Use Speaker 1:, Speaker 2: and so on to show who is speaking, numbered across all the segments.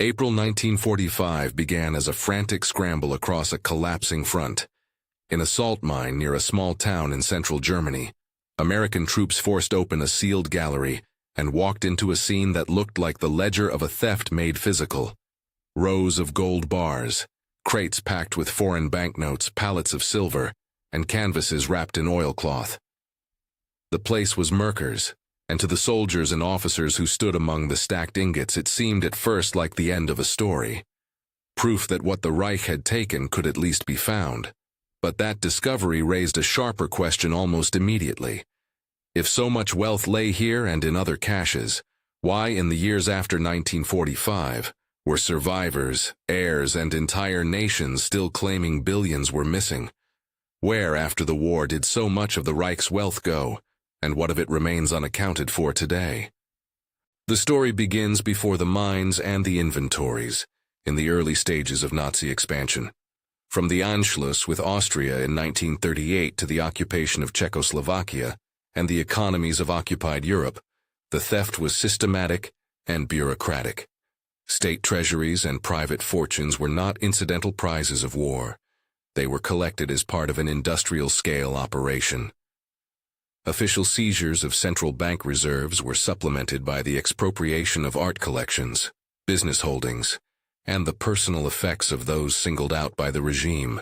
Speaker 1: April 1945 began as a frantic scramble across a collapsing front. In a salt mine near a small town in central Germany, American troops forced open a sealed gallery and walked into a scene that looked like the ledger of a theft made physical. Rows of gold bars, crates packed with foreign banknotes, pallets of silver, and canvases wrapped in oilcloth. The place was Merkers, and to the soldiers and officers who stood among the stacked ingots it seemed at first like the end of a story. Proof that what the Reich had taken could at least be found. But that discovery raised a sharper question almost immediately. If so much wealth lay here and in other caches, why in the years after 1945 were survivors, heirs, and entire nations still claiming billions were missing? Where after the war did so much of the Reich's wealth go, and what of it remains unaccounted for today? The story begins before the mines and the inventories, in the early stages of Nazi expansion. From the Anschluss with Austria in 1938 to the occupation of Czechoslovakia and the economies of occupied Europe, the theft was systematic and bureaucratic. State treasuries and private fortunes were not incidental prizes of war. They were collected as part of an industrial-scale operation. Official seizures of central bank reserves were supplemented by the expropriation of art collections, business holdings, and the personal effects of those singled out by the regime.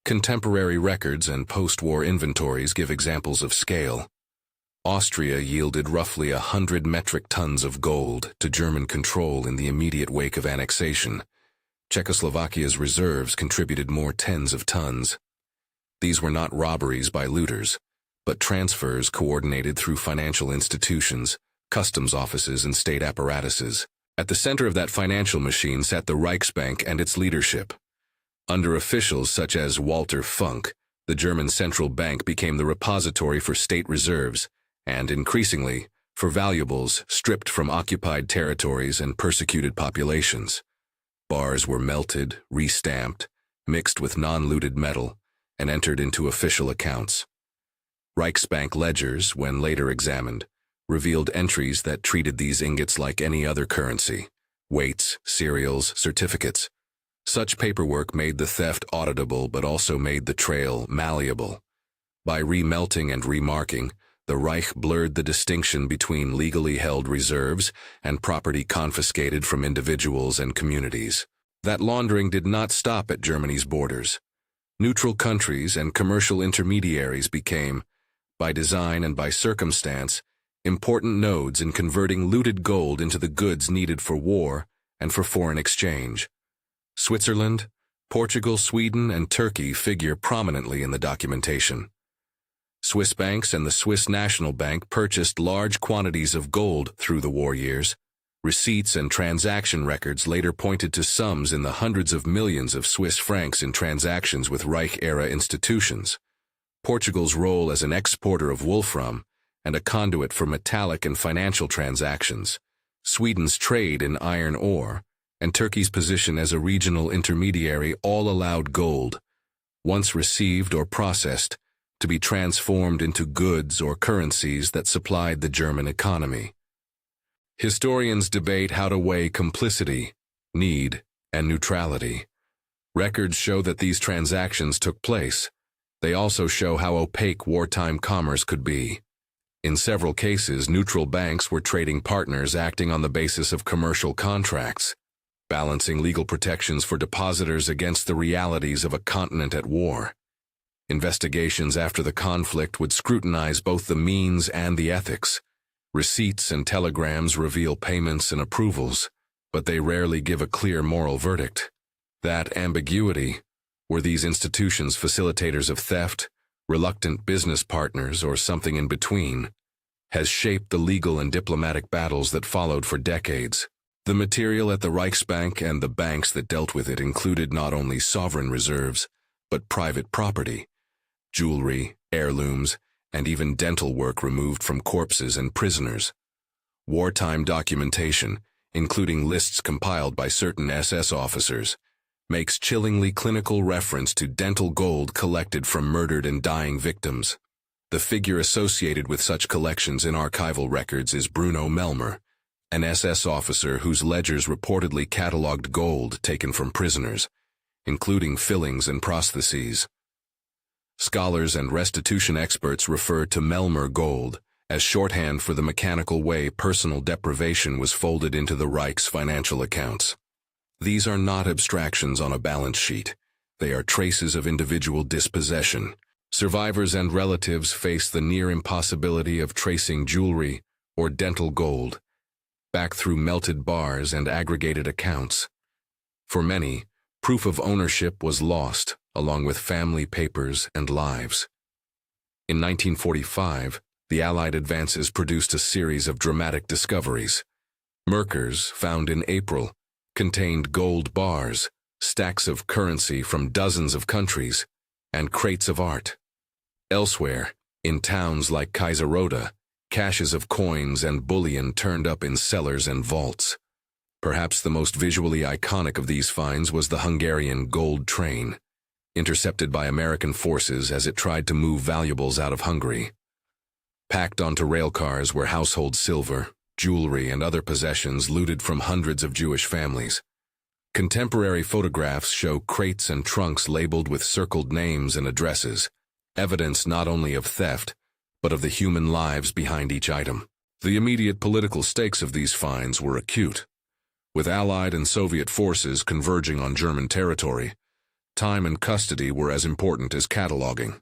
Speaker 1: Contemporary records and post-war inventories give examples of scale. Austria yielded roughly 100 metric tons of gold to German control in the immediate wake of annexation. Czechoslovakia's reserves contributed more tens of tons. These were not robberies by looters, but transfers coordinated through financial institutions, customs offices, and state apparatuses. At the center of that financial machine sat the Reichsbank and its leadership. Under officials such as Walter Funk, the German central bank became the repository for state reserves and, increasingly, for valuables stripped from occupied territories and persecuted populations. Bars were melted, restamped, mixed with non-looted metal, and entered into official accounts. Reichsbank ledgers, when later examined, revealed entries that treated these ingots like any other currency: weights, serials, certificates. Such paperwork made the theft auditable but also made the trail malleable. By remelting and remarking, the Reich blurred the distinction between legally held reserves and property confiscated from individuals and communities. That laundering did not stop at Germany's borders. Neutral countries and commercial intermediaries became, by design and by circumstance, important nodes in converting looted gold into the goods needed for war and for foreign exchange. Switzerland, Portugal, Sweden, and Turkey figure prominently in the documentation. Swiss banks and the Swiss National Bank purchased large quantities of gold through the war years. Receipts and transaction records later pointed to sums in the hundreds of millions of Swiss francs in transactions with Reich-era institutions. Portugal's role as an exporter of wolfram and a conduit for metallic and financial transactions, Sweden's trade in iron ore, and Turkey's position as a regional intermediary all allowed gold, once received or processed, to be transformed into goods or currencies that supplied the German economy. Historians debate how to weigh complicity, need, and neutrality. Records show that these transactions took place. They also show how opaque wartime commerce could be. In several cases, neutral banks were trading partners acting on the basis of commercial contracts, balancing legal protections for depositors against the realities of a continent at war. Investigations after the conflict would scrutinize both the means and the ethics. Receipts and telegrams reveal payments and approvals, but they rarely give a clear moral verdict. That ambiguity, were these institutions facilitators of theft, reluctant business partners, or something in between, has shaped the legal and diplomatic battles that followed for decades. The material at the Reichsbank and the banks that dealt with it included not only sovereign reserves, but private property, jewelry, heirlooms, and even dental work removed from corpses and prisoners. Wartime documentation, including lists compiled by certain SS officers, makes chillingly clinical reference to dental gold collected from murdered and dying victims. The figure associated with such collections in archival records is Bruno Melmer, an SS officer whose ledgers reportedly catalogued gold taken from prisoners, including fillings and prostheses. Scholars and restitution experts refer to Melmer gold as shorthand for the mechanical way personal deprivation was folded into the Reich's financial accounts. These are not abstractions on a balance sheet. They are traces of individual dispossession. Survivors and relatives face the near impossibility of tracing jewelry or dental gold back through melted bars and aggregated accounts. For many, proof of ownership was lost, along with family papers and lives. In 1945, the Allied advances produced a series of dramatic discoveries. Merkers, found in April, contained gold bars, stacks of currency from dozens of countries, and crates of art. Elsewhere, in towns like Kaiserode, caches of coins and bullion turned up in cellars and vaults. Perhaps the most visually iconic of these finds was the Hungarian gold train, intercepted by American forces as it tried to move valuables out of Hungary. Packed onto railcars were household silver, jewelry, and other possessions looted from hundreds of Jewish families. Contemporary photographs show crates and trunks labeled with circled names and addresses, evidence not only of theft, but of the human lives behind each item. The immediate political stakes of these finds were acute. With Allied and Soviet forces converging on German territory, time and custody were as important as cataloging.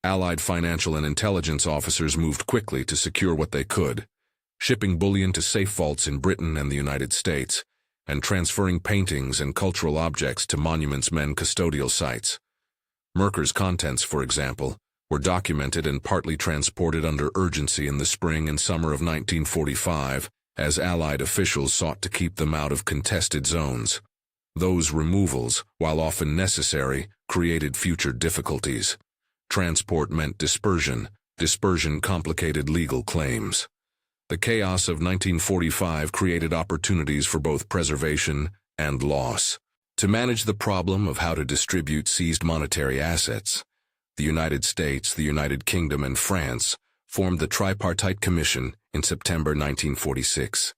Speaker 1: Allied financial and intelligence officers moved quickly to secure what they could, shipping bullion to safe vaults in Britain and the United States, and transferring paintings and cultural objects to Monuments Men custodial sites. Merkers' contents, for example, were documented and partly transported under urgency in the spring and summer of 1945, as Allied officials sought to keep them out of contested zones. Those removals, while often necessary, created future difficulties. Transport meant dispersion. Dispersion complicated legal claims. The chaos of 1945 created opportunities for both preservation and loss. To manage the problem of how to distribute seized monetary assets, the United States, the United Kingdom, and France formed the Tripartite Commission in September 1946.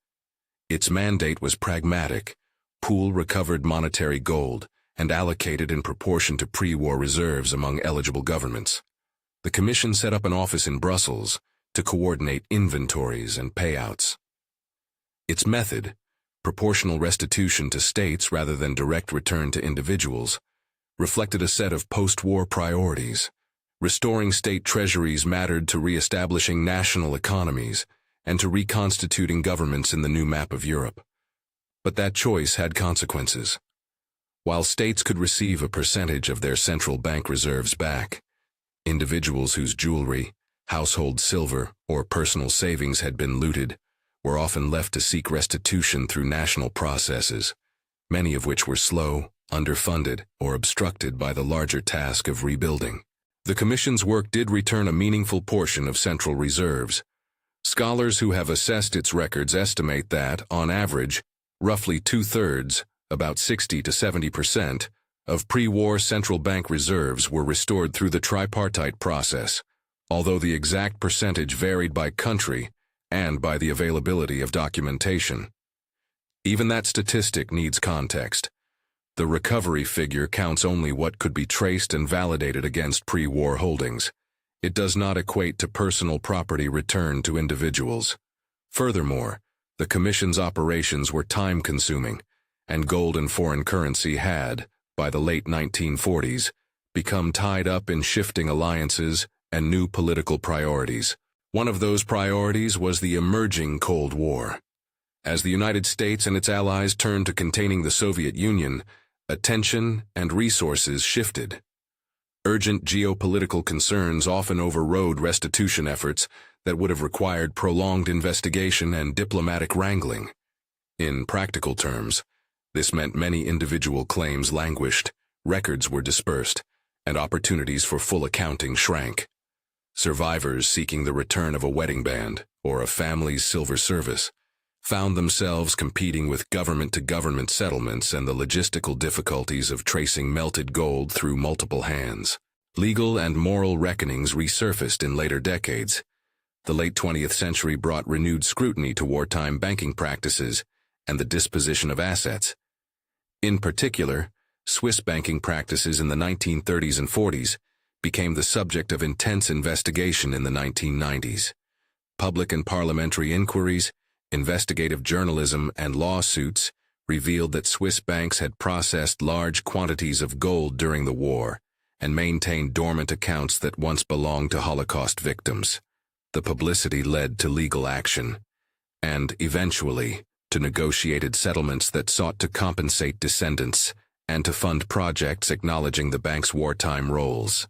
Speaker 1: Its mandate was pragmatic: pool recovered monetary gold and allocated in proportion to pre-war reserves among eligible governments. The Commission set up an office in Brussels to coordinate inventories and payouts. Its method, proportional restitution to states rather than direct return to individuals, reflected a set of post-war priorities. Restoring state treasuries mattered to re-establishing national economies and to reconstituting governments in the new map of Europe. But that choice had consequences. While states could receive a percentage of their central bank reserves back, individuals whose jewelry, household silver, or personal savings had been looted were often left to seek restitution through national processes, many of which were slow, underfunded, or obstructed by the larger task of rebuilding. The Commission's work did return a meaningful portion of central reserves. Scholars who have assessed its records estimate that, on average, roughly two-thirds, about 60 to 70%, of pre-war central bank reserves were restored through the tripartite process, although the exact percentage varied by country and by the availability of documentation. Even that statistic needs context. The recovery figure counts only what could be traced and validated against pre-war holdings. It does not equate to personal property returned to individuals. Furthermore, the Commission's operations were time-consuming, and gold and foreign currency had, by the late 1940s, become tied up in shifting alliances and new political priorities. One of those priorities was the emerging Cold War. As the United States and its allies turned to containing the Soviet Union, attention and resources shifted. Urgent geopolitical concerns often overrode restitution efforts that would have required prolonged investigation and diplomatic wrangling. In practical terms, this meant many individual claims languished, records were dispersed, and opportunities for full accounting shrank. Survivors seeking the return of a wedding band or a family's silver service found themselves competing with government-to-government settlements and the logistical difficulties of tracing melted gold through multiple hands. Legal and moral reckonings resurfaced in later decades. The late 20th century brought renewed scrutiny to wartime banking practices and the disposition of assets. In particular, Swiss banking practices in the 1930s and 40s became the subject of intense investigation in the 1990s. Public and parliamentary inquiries, investigative journalism, and lawsuits revealed that Swiss banks had processed large quantities of gold during the war and maintained dormant accounts that once belonged to Holocaust victims. The publicity led to legal action, and eventually to negotiated settlements that sought to compensate descendants and to fund projects acknowledging the bank's wartime roles.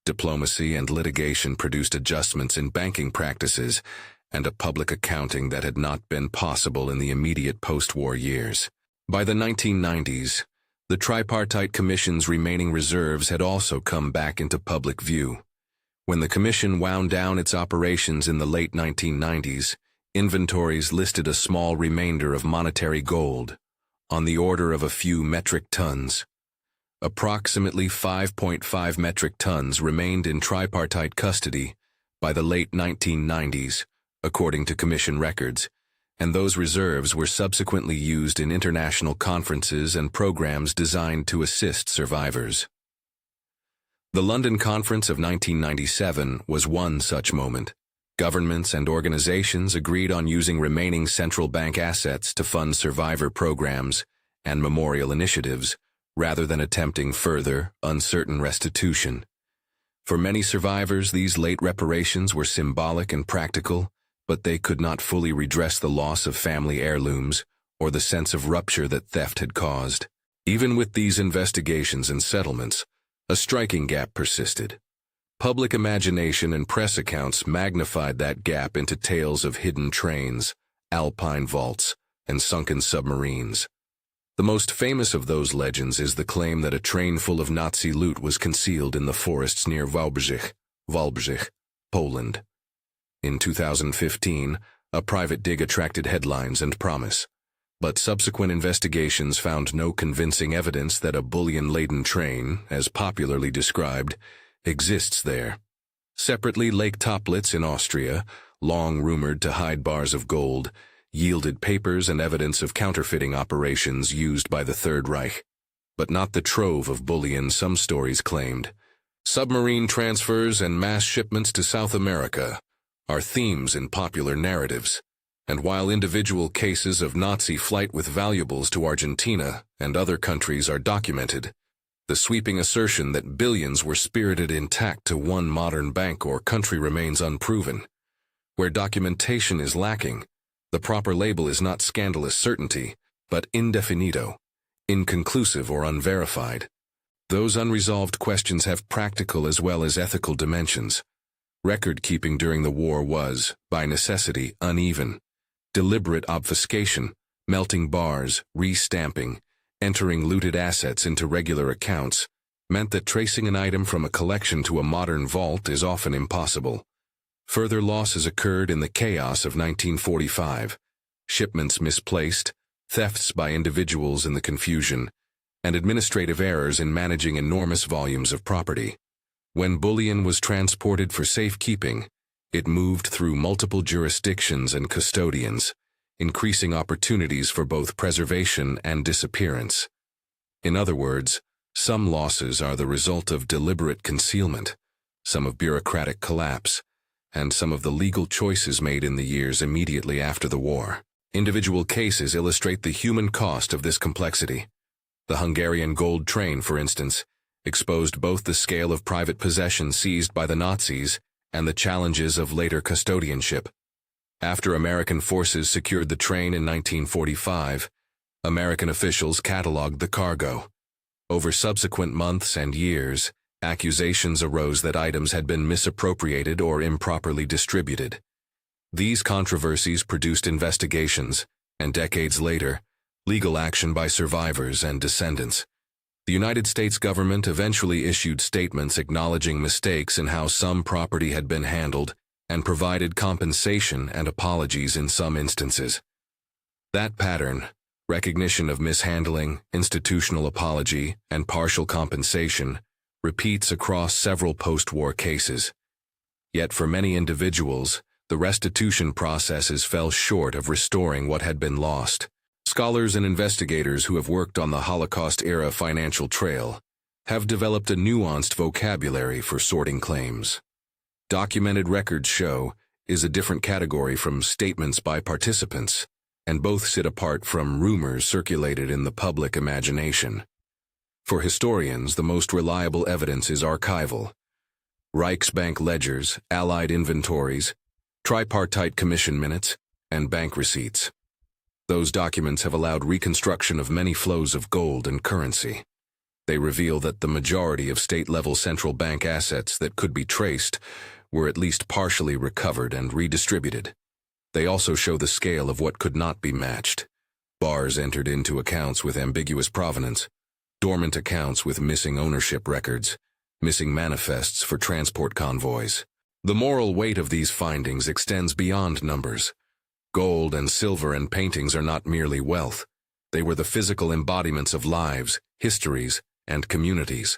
Speaker 1: Diplomacy and litigation produced adjustments in banking practices and a public accounting that had not been possible in the immediate post-war years. By the 1990s, the Tripartite Commission's remaining reserves had also come back into public view. When the Commission wound down its operations in the late 1990s, inventories listed a small remainder of monetary gold, on the order of a few metric tons. Approximately 5.5 metric tons remained in tripartite custody by the late 1990s, according to Commission records, and those reserves were subsequently used in international conferences and programs designed to assist survivors. The London Conference of 1997 was one such moment. Governments and organizations agreed on using remaining central bank assets to fund survivor programs and memorial initiatives, rather than attempting further, uncertain restitution. For many survivors, these late reparations were symbolic and practical, but they could not fully redress the loss of family heirlooms or the sense of rupture that theft had caused. Even with these investigations and settlements, a striking gap persisted. Public imagination and press accounts magnified that gap into tales of hidden trains, alpine vaults, and sunken submarines. The most famous of those legends is the claim that a train full of Nazi loot was concealed in the forests near Wałbrzych, Poland. In 2015, a private dig attracted headlines and promise, but subsequent investigations found no convincing evidence that a bullion-laden train, as popularly described, exists there. Separately, Lake Toplitz in Austria, long rumored to hide bars of gold, yielded papers and evidence of counterfeiting operations used by the Third Reich, but not the trove of bullion some stories claimed. Submarine transfers and mass shipments to South America are themes in popular narratives, and while individual cases of Nazi flight with valuables to Argentina and other countries are documented, the sweeping assertion that billions were spirited intact to one modern bank or country remains unproven. Where documentation is lacking, the proper label is not scandalous certainty, but indefinito, inconclusive or unverified. Those unresolved questions have practical as well as ethical dimensions. Record-keeping during the war was, by necessity, uneven. Deliberate obfuscation, melting bars, re-stamping, entering looted assets into regular accounts, meant that tracing an item from a collection to a modern vault is often impossible. Further losses occurred in the chaos of 1945, shipments misplaced, thefts by individuals in the confusion, and administrative errors in managing enormous volumes of property. When bullion was transported for safekeeping, it moved through multiple jurisdictions and custodians, increasing opportunities for both preservation and disappearance. In other words, some losses are the result of deliberate concealment, some of bureaucratic collapse, and some of the legal choices made in the years immediately after the war. Individual cases illustrate the human cost of this complexity. The Hungarian gold train, for instance, exposed both the scale of private possession seized by the Nazis and the challenges of later custodianship. After American forces secured the train in 1945, American officials cataloged the cargo. Over subsequent months and years, accusations arose that items had been misappropriated or improperly distributed. These controversies produced investigations, and decades later, legal action by survivors and descendants. The United States government eventually issued statements acknowledging mistakes in how some property had been handled and provided compensation and apologies in some instances. That pattern, recognition of mishandling, institutional apology, and partial compensation, repeats across several post-war cases. Yet for many individuals, The restitution processes fell short of restoring what had been lost. Scholars and investigators who have worked on the Holocaust-era financial trail have developed a nuanced vocabulary for sorting claims. Documented records show is a different category from statements by participants, and both sit apart from rumors circulated in the public imagination. For historians, the most reliable evidence is archival. Reichsbank ledgers, Allied inventories, tripartite commission minutes, and bank receipts. Those documents have allowed reconstruction of many flows of gold and currency. They reveal that the majority of state-level central bank assets that could be traced were at least partially recovered and redistributed. They also show the scale of what could not be matched. Bars entered into accounts with ambiguous provenance, dormant accounts with missing ownership records, missing manifests for transport convoys. The moral weight of these findings extends beyond numbers. Gold and silver and paintings are not merely wealth. They were the physical embodiments of lives, histories, and communities.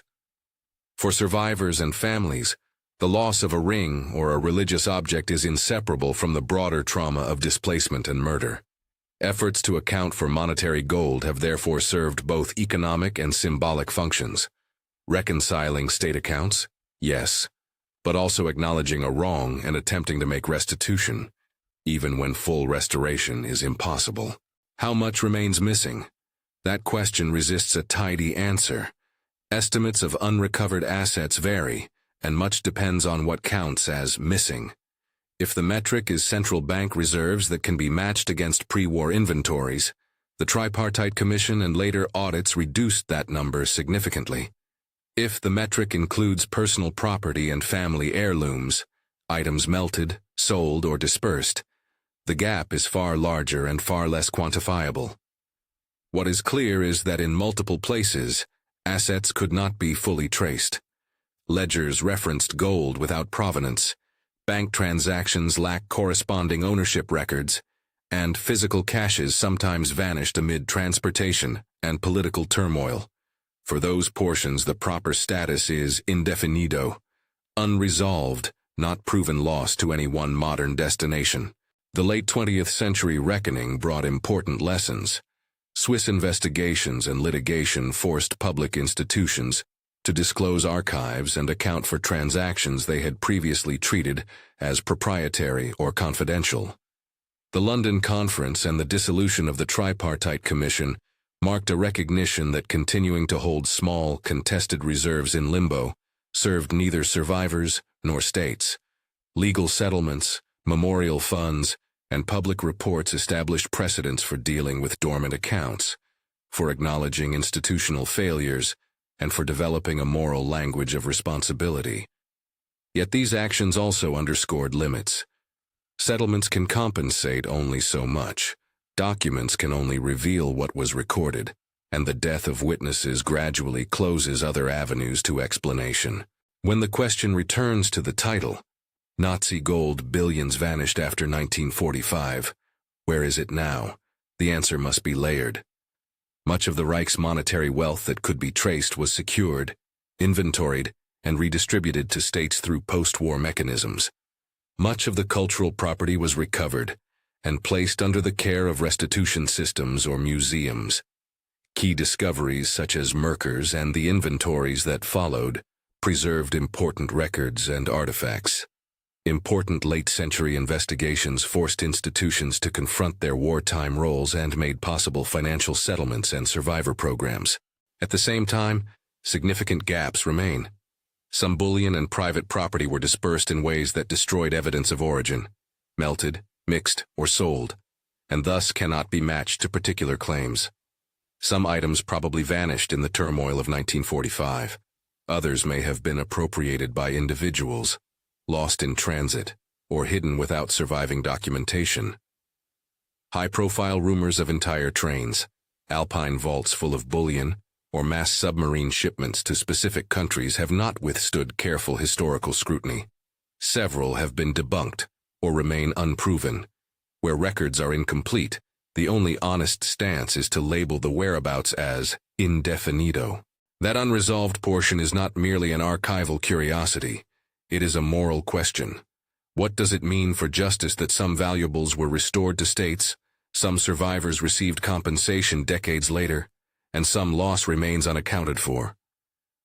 Speaker 1: For survivors and families, the loss of a ring or a religious object is inseparable from the broader trauma of displacement and murder. Efforts to account for monetary gold have therefore served both economic and symbolic functions. Reconciling state accounts? Yes, but also acknowledging a wrong and attempting to make restitution, even when full restoration is impossible. How much remains missing? That question resists a tidy answer. Estimates of unrecovered assets vary, and much depends on what counts as missing. If the metric is central bank reserves that can be matched against pre-war inventories, the tripartite commission and later audits reduced that number significantly. If the metric includes personal property and family heirlooms, items melted, sold, or dispersed, the gap is far larger and far less quantifiable. What is clear is that in multiple places, assets could not be fully traced. Ledgers referenced gold without provenance, bank transactions lack corresponding ownership records, and physical caches sometimes vanished amid transportation and political turmoil. For those portions, the proper status is indefinido, unresolved, not proven lost to any one modern destination. The late 20th century reckoning brought important lessons. Swiss investigations and litigation forced public institutions to disclose archives and account for transactions they had previously treated as proprietary or confidential. The London Conference and the dissolution of the Tripartite Commission marked a recognition that continuing to hold small, contested reserves in limbo served neither survivors nor states. Legal settlements, memorial funds, and public reports established precedents for dealing with dormant accounts, for acknowledging institutional failures, and for developing a moral language of responsibility. Yet these actions also underscored limits. Settlements can compensate only so much. Documents can only reveal what was recorded, and the death of witnesses gradually closes other avenues to explanation. When the question returns to the title, Nazi gold billions vanished after 1945, where is it now? The answer must be layered. Much of the Reich's monetary wealth that could be traced was secured, inventoried, and redistributed to states through post-war mechanisms. Much of the cultural property was recovered and placed under the care of restitution systems or museums. Key discoveries such as Merkers and the inventories that followed preserved important records and artifacts. Important late-century investigations forced institutions to confront their wartime roles and made possible financial settlements and survivor programs. At the same time, significant gaps remain. Some bullion and private property were dispersed in ways that destroyed evidence of origin, melted, mixed, or sold, and thus cannot be matched to particular claims. Some items probably vanished in the turmoil of 1945. Others may have been appropriated by individuals, lost in transit, or hidden without surviving documentation. High-profile rumors of entire trains, alpine vaults full of bullion, or mass submarine shipments to specific countries have not withstood careful historical scrutiny. Several have been debunked or remain unproven. Where records are incomplete, the only honest stance is to label the whereabouts as indefinido. That unresolved portion is not merely an archival curiosity. It is a moral question. What does it mean for justice that some valuables were restored to states, some survivors received compensation decades later, and some loss remains unaccounted for?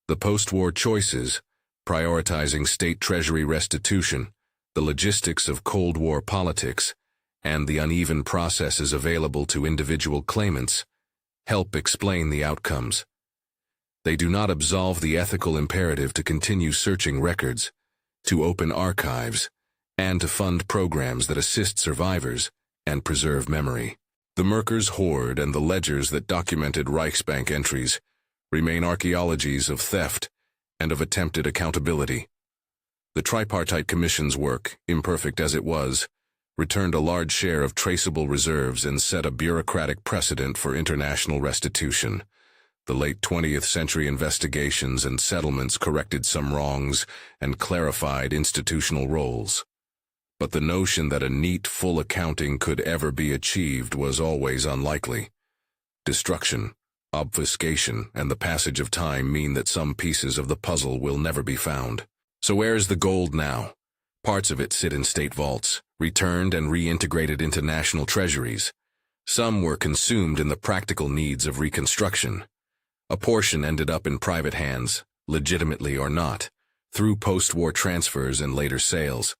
Speaker 1: The post-war choices, prioritizing state treasury restitution, the logistics of Cold War politics, and the uneven processes available to individual claimants, help explain the outcomes. They do not absolve the ethical imperative to continue searching records, to open archives, and to fund programs that assist survivors and preserve memory. The Merkers hoard and the ledgers that documented Reichsbank entries remain archaeologies of theft and of attempted accountability. The Tripartite Commission's work, imperfect as it was, returned a large share of traceable reserves and set a bureaucratic precedent for international restitution. The late 20th century investigations and settlements corrected some wrongs and clarified institutional roles. But the notion that a neat, full accounting could ever be achieved was always unlikely. Destruction, obfuscation, and the passage of time mean that some pieces of the puzzle will never be found. So where's the gold now? Parts of it sit in state vaults, returned and reintegrated into national treasuries. Some were consumed in the practical needs of reconstruction. A portion ended up in private hands, legitimately or not, through post-war transfers and later sales.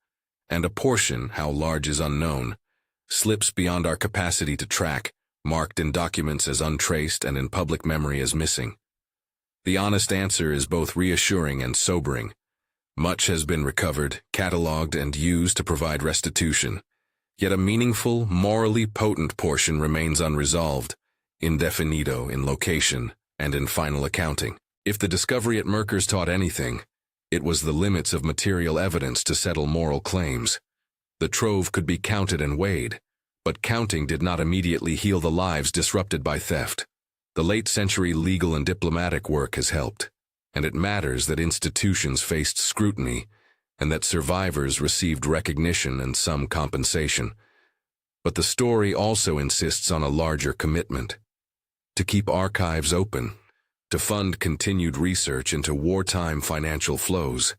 Speaker 1: And a portion, how large is unknown, slips beyond our capacity to track, marked in documents as untraced and in public memory as missing. The honest answer is both reassuring and sobering. Much has been recovered, cataloged, and used to provide restitution. Yet a meaningful, morally potent portion remains unresolved, indefinido in location and in final accounting. If the discovery at Merkers taught anything, it was the limits of material evidence to settle moral claims. The trove could be counted and weighed, but counting did not immediately heal the lives disrupted by theft. The late-century legal and diplomatic work has helped, and it matters that institutions faced scrutiny and that survivors received recognition and some compensation. But the story also insists on a larger commitment: to keep archives open, to fund continued research into wartime financial flows,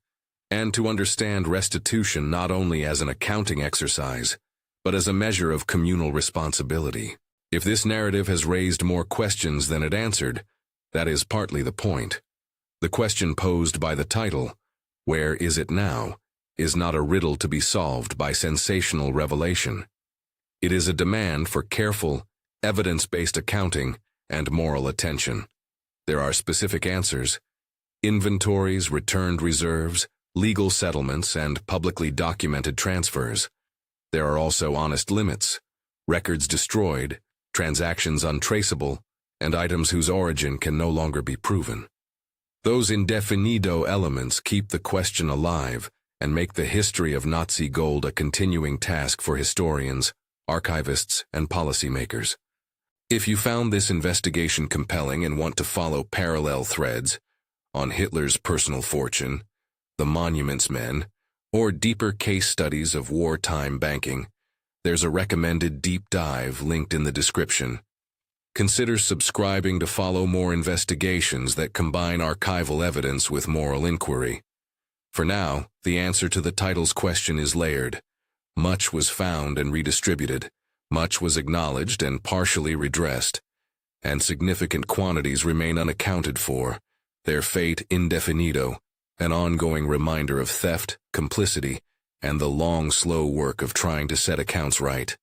Speaker 1: and to understand restitution not only as an accounting exercise, but as a measure of communal responsibility. If this narrative has raised more questions than it answered, that is partly the point. The question posed by the title, "Where is it now?" is not a riddle to be solved by sensational revelation. It is a demand for careful, evidence-based accounting and moral attention. There are specific answers: inventories, returned reserves, legal settlements, and publicly documented transfers. There are also honest limits: records destroyed, transactions untraceable, and items whose origin can no longer be proven. Those indefinido elements keep the question alive and make the history of Nazi gold a continuing task for historians, archivists, and policymakers. If you found this investigation compelling and want to follow parallel threads on Hitler's personal fortune, the Monuments Men, or deeper case studies of wartime banking, there's a recommended deep dive linked in the description. Consider subscribing to follow more investigations that combine archival evidence with moral inquiry. For now, the answer to the title's question is layered. Much was found and redistributed. Much was acknowledged and partially redressed, and significant quantities remain unaccounted for, their fate indefinido, an ongoing reminder of theft, complicity, and the long, slow work of trying to set accounts right.